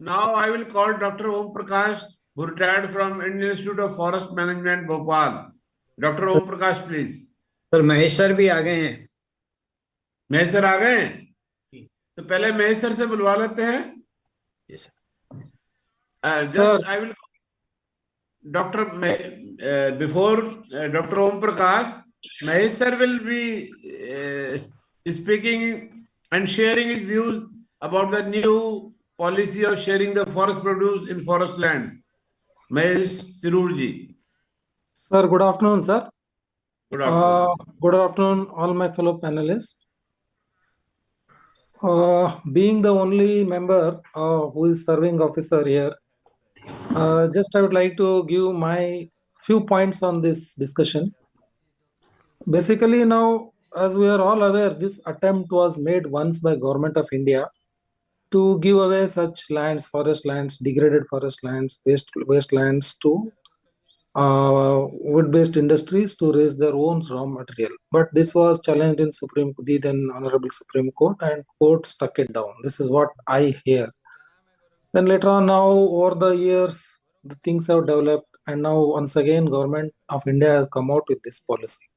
Now I will call Dr. Om Prakash, who retired from Indian Institute of Forest Management, Bhopal. Dr. Om Prakash, please. Sir Mahesh sir भी आ गए हैं। Mahesh sir आ गए हैं? तो पहले Mahesh sir से बुलवा लेते हैं। Yes Just I will Dr. Before Dr. Om Prakash, Mahesh sir will be speaking and sharing his views about the new policy of sharing the forest produce in forest lands. Mahesh Sirurji. Sir, good afternoon, sir. Good afternoon. Good afternoon, all my fellow panelists. Being the only member who is serving officer here, just I would like to give my few points on this discussion. Basically, now, as we are all aware, this attempt was made once by Government of India to give away such lands, forest lands, degraded forest lands, wastelands to wood-based industries to raise their own raw material. But this was challenged in the then Honorable Supreme Court, and court struck it down. This is what I hear. Then later on, now over the years, the things have developed, and now once again, Government of India has come out with this policy.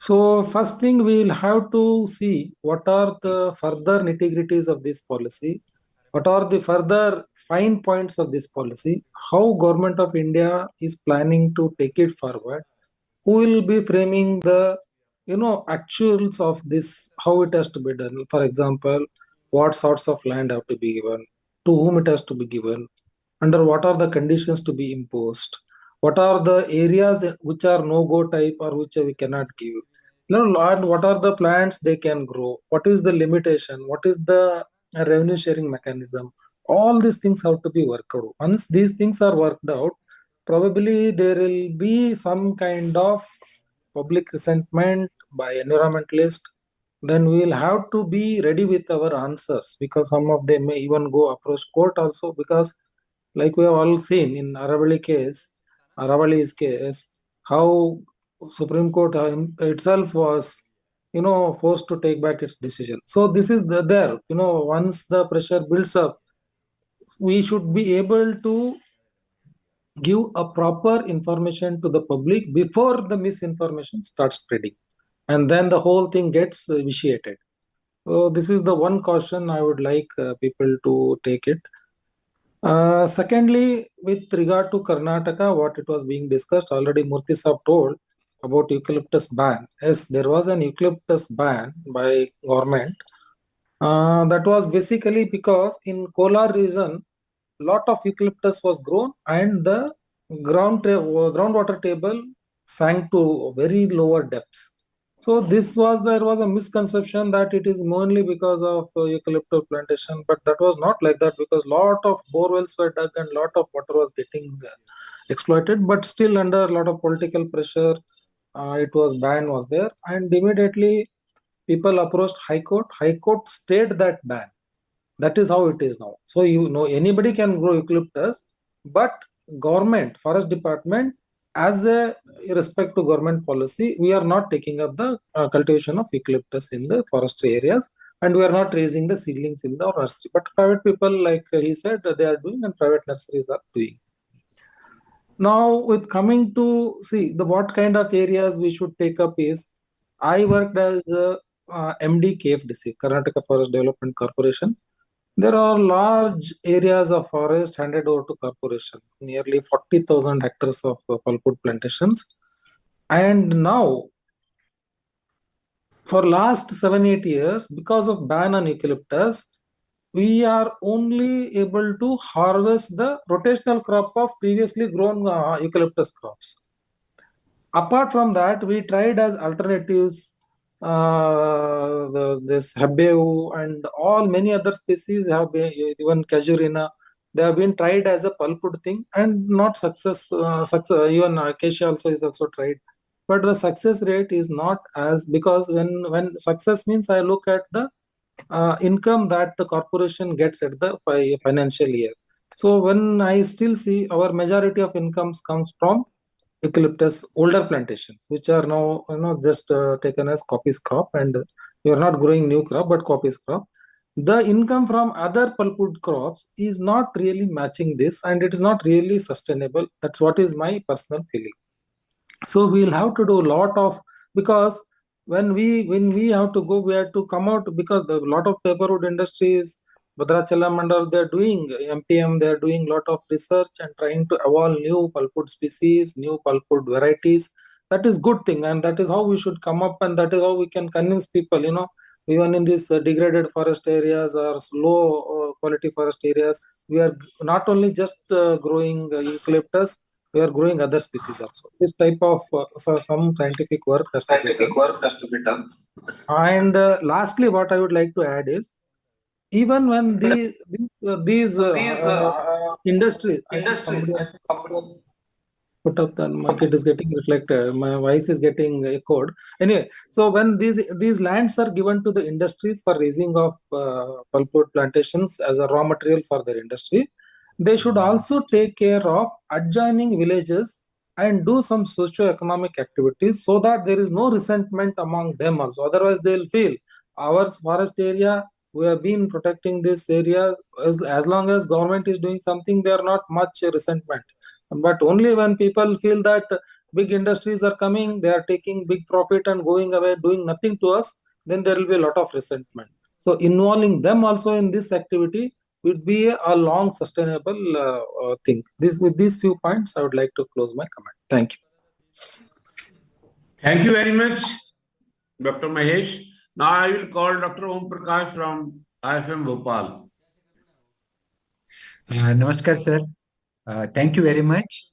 So first thing, we will have to see what are the further nitty-gritties of this policy, what are the further fine points of this policy, how Government of India is planning to take it forward, who will be framing the actuals of this, how it has to be done. For example, what sorts of land have to be given, to whom it has to be given, under what are the conditions to be imposed, what are the areas which are no-go type or which we cannot give. And what are the plants they can grow? What is the limitation? What is the revenue sharing mechanism? All these things have to be worked out. Once these things are worked out, probably there will be some kind of public resentment by environmentalists. Then we will have to be ready with our answers, because some of them may even go approach court also, because like we have all seen in Aravali's case, how Supreme Court itself was, forced to take back its decision. So this is there. Once the pressure builds up, we should be able to give a proper information to the public before the misinformation starts spreading, and then the whole thing gets vitiated. So this is the one caution I would like people to take it. Secondly, with regard to Karnataka, what it was being discussed, already Murthy Saab told about eucalyptus ban. Yes, there was an eucalyptus ban by government. That was basically because in Kolar region, lot of eucalyptus was grown, and the groundwater table sank to very lower depths. So there was a misconception that it is mainly because of eucalyptus plantation, but that was not like that, because lot of borewells were dug and lot of water was getting exploited. But still, under a lot of political pressure, it was ban was there, and immediately people approached High Court. High Court stayed that ban. That is how it is now. So anybody can grow eucalyptus, but government, forest department, as a respect to government policy, we are not taking up the cultivation of eucalyptus in the forestry areas, and we are not raising the seedlings in the nursery. But private people, like he said, they are doing, and private nurseries are doing. Now, with coming to see the what kind of areas we should take up is, I worked as a MD KFDC, Karnataka Forest Development Corporation. There are large areas of forest handed over to corporation, nearly 40,000 hectares of pulpwood plantations. And now, for last 7-8 years, because of ban on eucalyptus, we are only able to harvest the rotational crop of previously grown eucalyptus crops. Apart from that, we tried as alternatives this Habbeu and all many other species have been, even Casuarina, they have been tried as a pulpwood thing and not success. Even acacia also is also tried, but the success rate is not as, because when success means, I look at the income that the corporation gets at the financial year. So when I still see our majority of incomes comes from eucalyptus older plantations, which are now just taken as copies crop, and we are not growing new crop but copies crop. the income from other pulpwood crops is not really matching this, and it is not really sustainable. That's what is my personal feeling. So we'll have to do a lot of, because when we have to go, we have to come out, because a lot of paperwood industries, Bhadrachalam and all, they're doing MPM, they're doing lot of research and trying to evolve new pulpwood species, new pulpwood varieties. That is good thing, and that is how we should come up, and that is how we can convince people, even in these degraded forest areas or low quality forest areas, we are not only just growing eucalyptus, we are growing other species also. This type of some scientific work has to be done. And lastly, what I would like to add is, even when these industries, I think somebody put up the mic, it is getting reflected. My voice is getting echoed. Anyway, so when these lands are given to the industries for raising of pulpwood plantations as a raw material for their industry, they should also take care of adjoining villages and do some socio-economic activities, so that there is no resentment among them also. Otherwise, they will feel our forest area, we have been protecting this area, as long as government is doing something, there are not much resentment. But only when people feel that big industries are coming, they are taking big profit and going away, doing nothing to us, then there will be a lot of resentment. So involving them also in this activity would be a long sustainable thing. With these few points, I would like to close my comment. Thank you. Thank you very much, Dr. Mahesh. Now I will call Dr. Om Prakash from IFM Bhopal. नमस्कार sir, thank you very much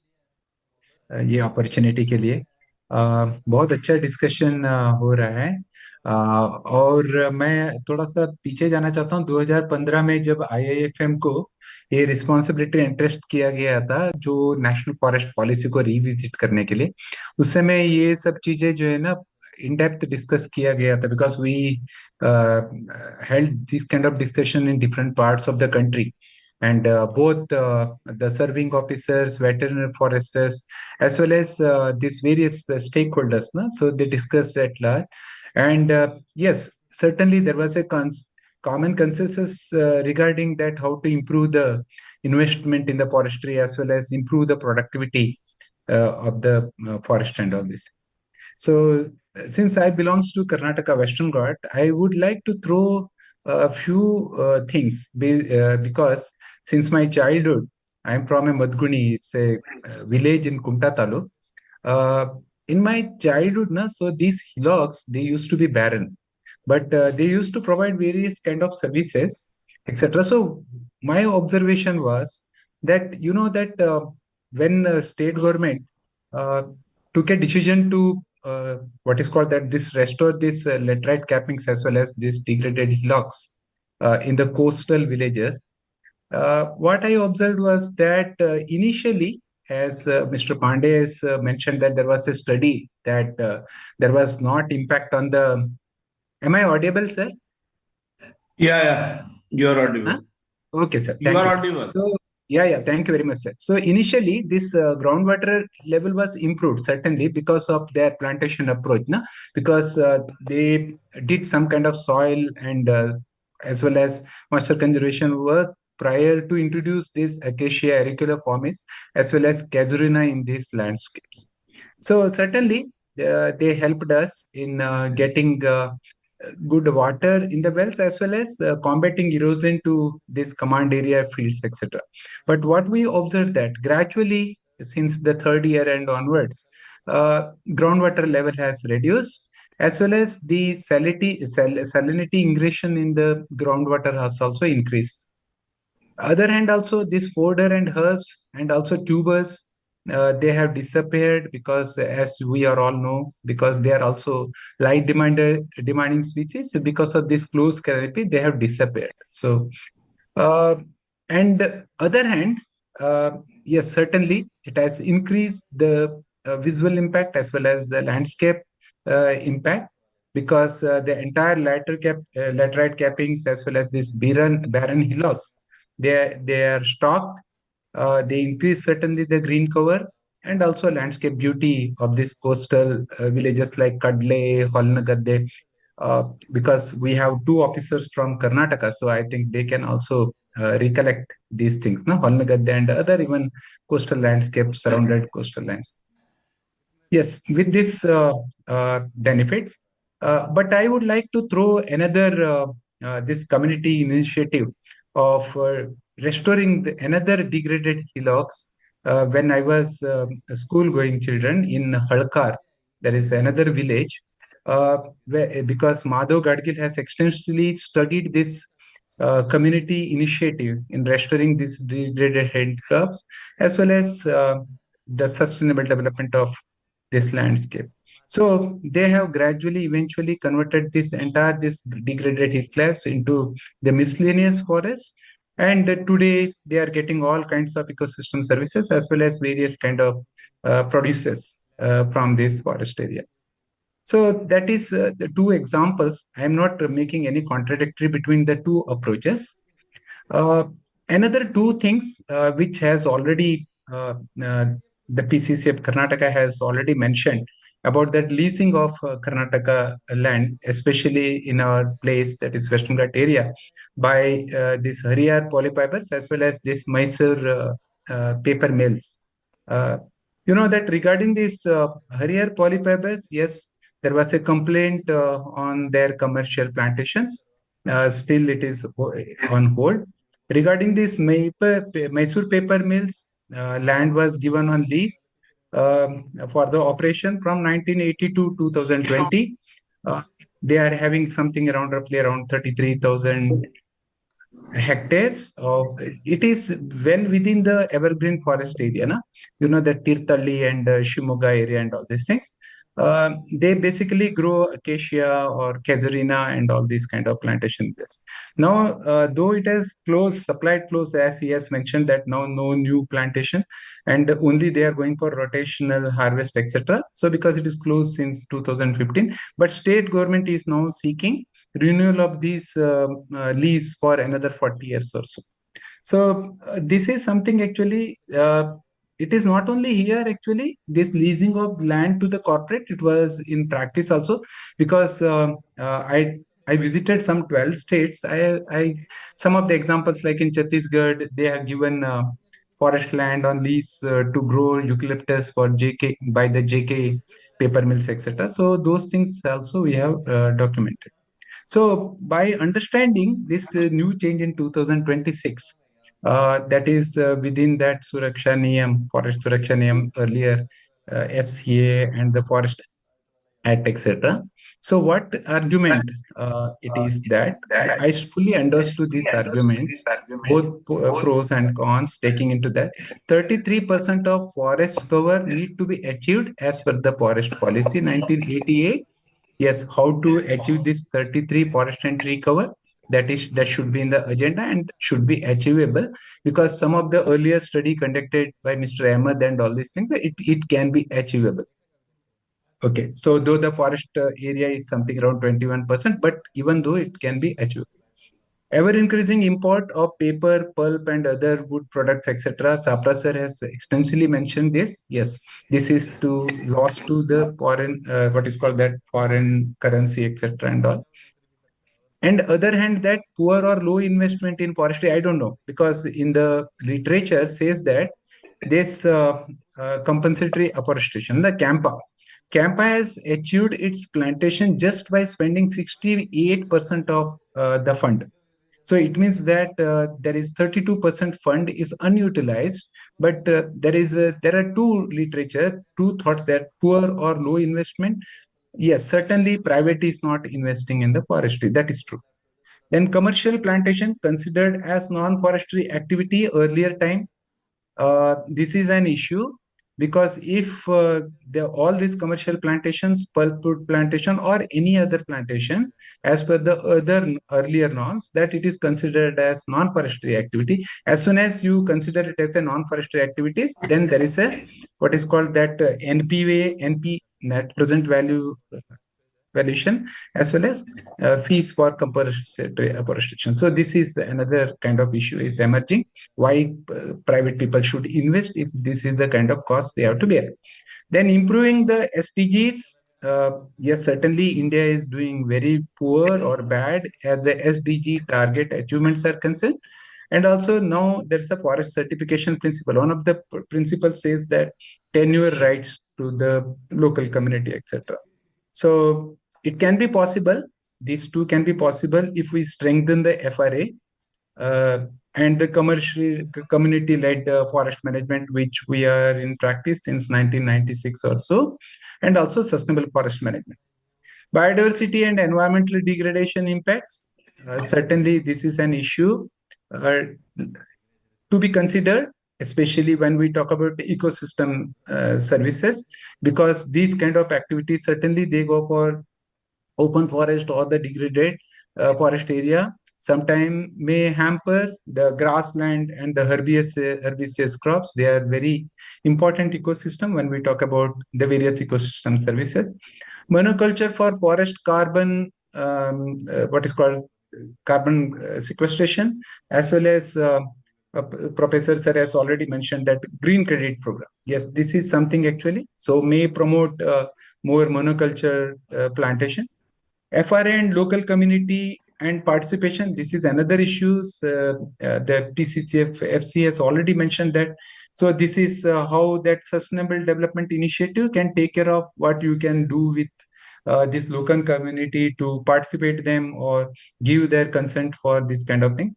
ये opportunity के लिए। बहुत अच्छा discussion हो रहा है। और मैं थोड़ा सा पीछे जाना चाहता हूँ। 2015 में जब आईआईएफएम को ये रिस्पॉन्सिबिलिटी इंटरेस्ट किया गया था, जो नेशनल फॉरेस्ट पॉलिसी को रिविजिट करने के लिए, उस समय ये सब चीजें जो है ना इन डेप्थ डिस्कस किया गया था, because we held this kind of discussion in different parts of the country, and both the serving officers, veterinary foresters, as well as these various stakeholders, na? So they discussed at large, and yes, certainly there was a common consensus regarding that how to improve the investment in the forestry as well as improve the productivity of the forest and all this. So since I belongs to Karnataka Western Ghat, I would like to throw a few things because since my childhood, I'm from a Madguni, it's a village in Kumta Taluk. In my childhood, na, so these hillocks, they used to be barren, but they used to provide various kind of services, etc. So my observation was that, that when state government uh, took a decision to what is called that this restore this laterite cappings as well as these degraded hillocks in the coastal villages, what I observed was that initially, as Mr. Pandey has mentioned, that there was a study that there was not impact on the. Am I audible, sir? Yeah, you are audible. Huh? Okay, sir. You Thank are you. audible. So, yeah, thank you very much, sir. So initially, this groundwater level was improved, certainly because of their plantation approach, na? Because they did some kind of soil and as well as moisture conservation work prior to introduce this Acacia auriculiformis as well as Casuarina in these landscapes. So certainly, they helped us in getting good water in the wells as well as combating erosion to this command area fields, etc. But what we observed that gradually since the third year and onwards, groundwater level has reduced as well as the salinity ingression in the groundwater has also increased. Other hand, also this fodder and herbs and also tubers, they have disappeared because, as we are all know, because they are also demanding species. So because of this close canopy, they have disappeared. So, and other hand, yes, certainly it has increased the visual impact as well as the landscape impact, because the entire laterite cappings as well as this barren hillocks, they are stocked. They increase certainly the green cover and also landscape beauty of these coastal villages like Kadle, Holnagadde. because we have two officers from Karnataka, so I think they can also recollect these things, no? Holmegadde and other even coastal landscapes, surrounded coastal lands. Yes, with this benefits, but I would like to throw another this community initiative of restoring another degraded hillocks. When I was school-going children in Halkar, there is another village because Madhav Gadgil has extensively studied this community initiative in restoring these degraded hillocks as well as the sustainable development of this landscape. So they have gradually, eventually converted this degraded heathlands into the miscellaneous forests. And today they are getting all kinds of ecosystem services as well as various kind of produces from this forest area. So that is the two examples. I am not making any contradictory between the two approaches. Uh, Another two things which has already the PCC of Karnataka has already mentioned about that leasing of Karnataka land, especially in our place that is Western Ghat area, by these Harihar polyfibers as well as this Mysore paper mills. Uh, you know that regarding these Harihar polyfibers, yes, there was a complaint on their commercial plantations. Still, it is on hold. Regarding this Mysore paper mills, land was given on lease for the operation from 1980 to 2020. Uh, they are having something around roughly around 33,000 hectares of it is well within the evergreen forest area, na? You know, the Tirthalli and Shimoga area and all these things. They basically grow acacia or casuarina and all these kind of plantation this. Now, though it has closed, supplied closed, as he has mentioned that now no new plantation and only they are going for rotational harvest, etc. So because it is closed since 2015, but state government is now seeking renewal of these lease for another 40 years or so. So this is something actually, it is not only here actually, this leasing of land to the corporate, it was in practice also because I visited some 12 states. Some of the examples like in Chhattisgarh, they have given forest land on lease to grow eucalyptus for JK by the JK paper mills, etc. So those things also we have documented. So by understanding this new change in 2026, that is within that Suraksha Niyam, Forest Suraksha Niyam earlier, FCA and the Forest Act, etc. So what argument it is that I fully understood these arguments, both pros and cons, taking into that 33% of forest cover need to be achieved as per the forest policy 1988. Yes, how to achieve this 33 forest and tree cover? That should be in the agenda and should be achievable because some of the earlier study conducted by Mr. Ahmed and all these things, it can be achievable. Okay, so though the forest area is something around 21%, but even though it can be achievable. Ever increasing import of paper, pulp, and other wood products, etc. Sapra sir has extensively mentioned this. Yes, this is to loss to the foreign, what is called that foreign currency, etc. and all. And other hand, that poor or low investment in forestry, I don't know, because in the literature says that this compensatory afforestation, the Campa has achieved its plantation just by spending 68% of the fund. So it means that there is 32% fund is unutilized, but there are two thoughts that poor or low investment. Yes, certainly private is not investing in the forestry. That is true. Then commercial plantation considered as non-forestry activity earlier time. This is an issue because if all these commercial plantations, pulpwood plantation or any other plantation, as per the other earlier norms, that it is considered as non-forestry activity. As soon as you consider it as a non-forestry activities, then there is a what is called that NP net present value valuation as well as fees for compulsory afforestation. So this is another kind of issue is emerging. Why private people should invest if this is the kind of cost they have to bear? Then improving the SDGs yes, certainly India is doing very poor or bad as the SDG target achievements are concerned. And also now there's a forest certification principle. One of the principles says that tenure rights to the local community, etc. So it can be possible. These two can be possible if we strengthen the FRA uh, and the community-led forest management, which we are in practice since 1996 or so, and also sustainable forest management. Biodiversity and environmental degradation impacts. Certainly, this is an issue uh, to be considered, especially when we talk about the ecosystem services, because these kind of activities certainly they go for open forest or the degraded forest area. Sometimes may hamper the grassland and the herbaceous crops. They are very important ecosystem when we talk about the various ecosystem services. Monoculture for forest carbon, what is called carbon sequestration, as well as Professor Sir has already mentioned that green credit program. Yes, this is something actually. So may promote more monoculture plantation. FRA and local community and participation. This is another issues. The PCCF FC has already mentioned that. So this is how that sustainable development initiative can take care of what you can do with this local community to participate them or give their consent for this kind of thing,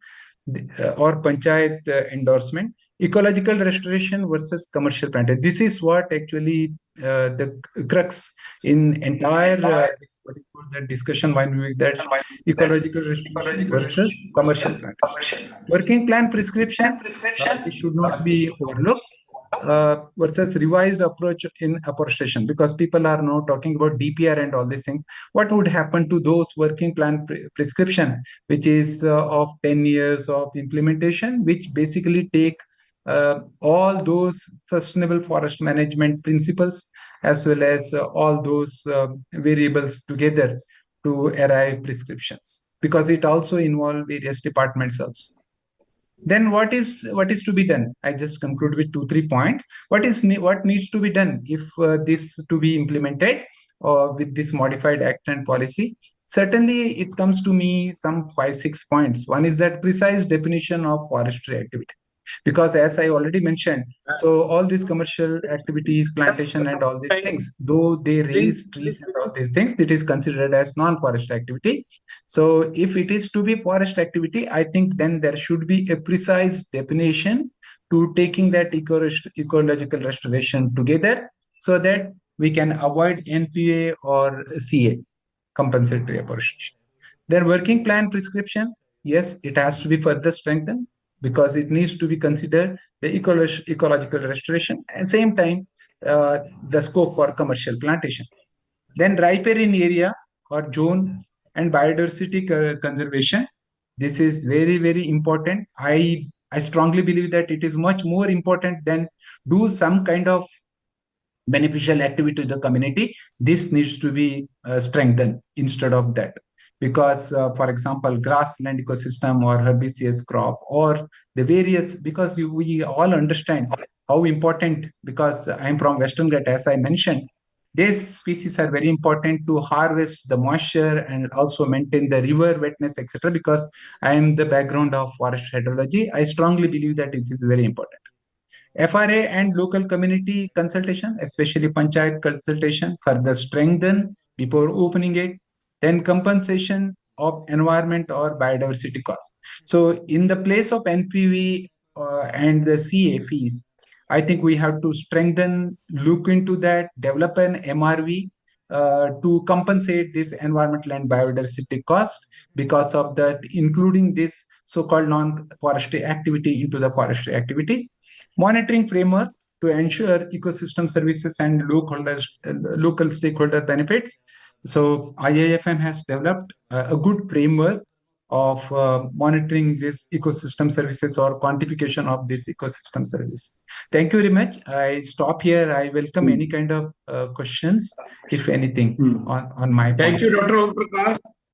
or panchayat endorsement. Ecological restoration versus commercial plantation. This is what actually the crux in entire the discussion when we that ecological restoration versus commercial plantation. Working plan prescription, this should not be overlooked. Versus revised approach in afforestation, because people are now talking about DPR and all these things. What would happen to those working plan prescription, which is of 10 years of implementation, which basically take all those sustainable forest management principles as well as all those variables together to arrive prescriptions, because it also involve various departments also. Then what is to be done? I just conclude with 2-3 points. What needs to be done if this to be implemented with this modified act and policy? Certainly it comes to me some 5-6 points. One is that precise definition of forestry activity, because as I already mentioned, so all these commercial activities, plantation and all these things, though they raise trees and all these things, it is considered as non-forest activity. So if it is to be forest activity, I think then there should be a precise definition to taking that ecological restoration together, so that we can avoid NPA or CA, compensatory apportionment. Their working plan prescription, yes, it has to be further strengthened, because it needs to be considered the ecological restoration. At the same time, the scope for commercial plantation. Then riparian area or zone and biodiversity conservation. This is very, very important. I strongly believe that it is much more important than do some kind of beneficial activity to the community. This needs to be strengthened instead of that, because for example grassland ecosystem or herbaceous crop or the various, because we all understand how important, because I'm from Western Ghat, as I mentioned, these species are very important to harvest the moisture and also maintain the river wetness, etc. Because I am the background of forest hydrology, I strongly believe that it is very important. FRA and local community consultation, especially panchayat consultation, further strengthen before opening it. Then compensation of environment or biodiversity cost. So in the place of NPV and the CA fees, I think we have to strengthen, look into that, develop an MRV to compensate this environmental and biodiversity cost, because of that, including this so-called non-forestry activity into the forestry activities. Monitoring framework to ensure ecosystem services and local stakeholder benefits. So IIFM has developed a good framework of monitoring this ecosystem services or quantification of this ecosystem service. Thank you very much. I stop here. I welcome any kind of questions, if anything, on my Thank you, points. Dr. Om Prakash.